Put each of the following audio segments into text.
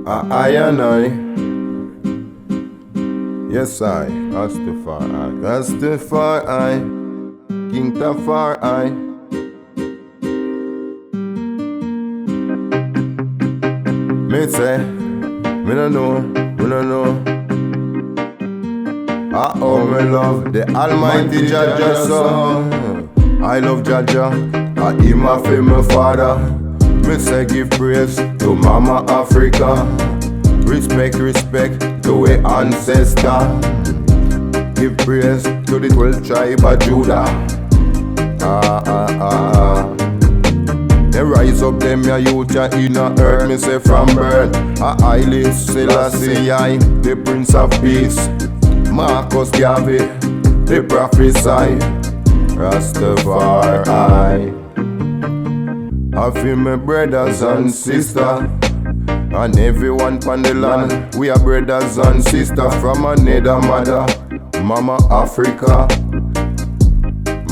I and I. Yes, I. Rastafari. King Tafari. Me say, me no know. Oh, me love the Almighty Jaja, so I love Jaja, him a fi my father. Me say give praise to Mama Africa. Respect to our ancestor. Give praise to the 12 tribe of Judah. They rise up them ya youth ya in a earth. Me say from birth I live Selassie I, the Prince of Peace. Marcus Garvey, the prophesy. Rastafari. I feel my brothers and sisters, and everyone pon the land. We are brothers and sisters from another mother, Mama Africa.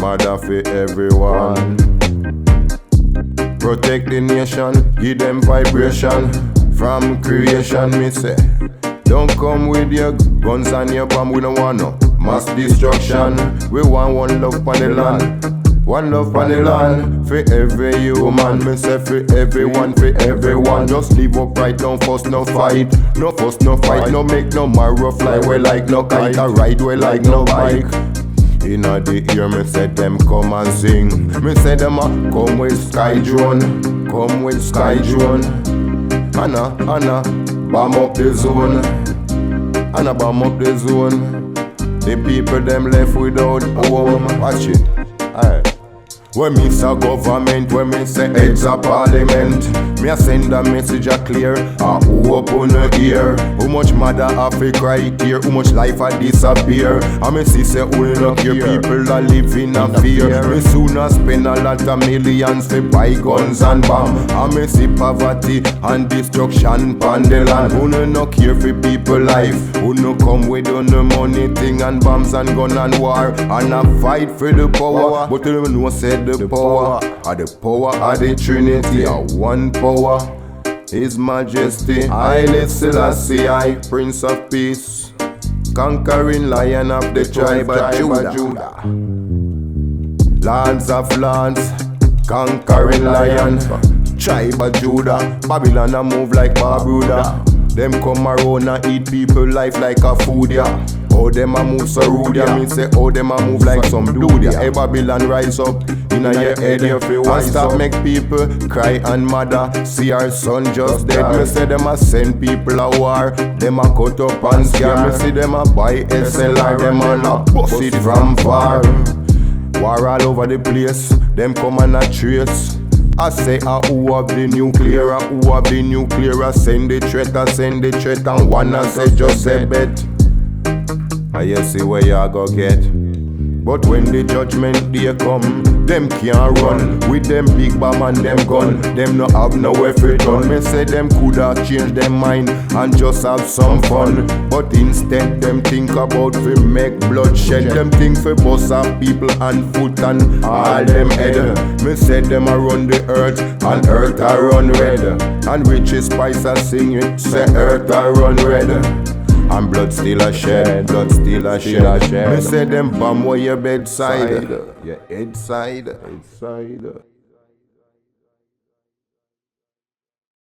Mother for everyone. Protect the nation, give them vibration. From creation, me say, don't come with your guns and your bomb. We don't want no mass destruction. We want one love pon the land. One love pon the land. For every human, me say for everyone. Just live upright, don't fuss, no fight. No fuss, no fight, no make no marrow fly. We like no kite, a ride we like no bike. Inna the ear, me say them come and sing. Me say them a come with sky drone. Anna, bomb up the zone. Anna bomb up the zone. The people them left without home. Watch it. Aye. When me say government, when me say heads of parliament, me a send a message a clear, who open a ear. How much mother have to cry here, how much life a disappear. And me see say who no care, people are living a fear. Me sooner spend a lot of millions to buy guns and bomb. And me see poverty and destruction pon the land. Who no care for people life, who no come with no money thing and bombs and gun and war. And a fight for the power, but you know say the power of the Trinity, one power, His Majesty, Haile Selassie I, Prince of Peace, conquering Lion of the tribe of Judah. Lords of Lords, conquering Lion, tribe of Judah. Babylon a move like Barbuda. Them come around and eat people life like a food, yeah. Oh, them a move so rude, yeah. Me say, oh, them a move like some dude, yeah. Hey, Babylon rise up inna your head, you feel wise. And stop make people cry and mother see our son just dead. Me say them a send people a war, them a cut up and scare. Me see them a buy SLR, them a bust it from far. War all over the place, them come and a trace. I say, who have the nuclear, who have the nuclear, send the threat, and one I say, just say bet. You see where you go get. But when the judgment day come, them can't run with them big bomb and them gun. Them no have nowhere for done. Me say them coulda change them mind and just have some fun. But instead them think about fi make bloodshed. Them think fi bust up people and foot and all them head. Me say them a run the earth and earth a run red. And Richie Spice a sing it, say earth a run red. And blood still a shed. Me say them bomb where your bedside, your head side.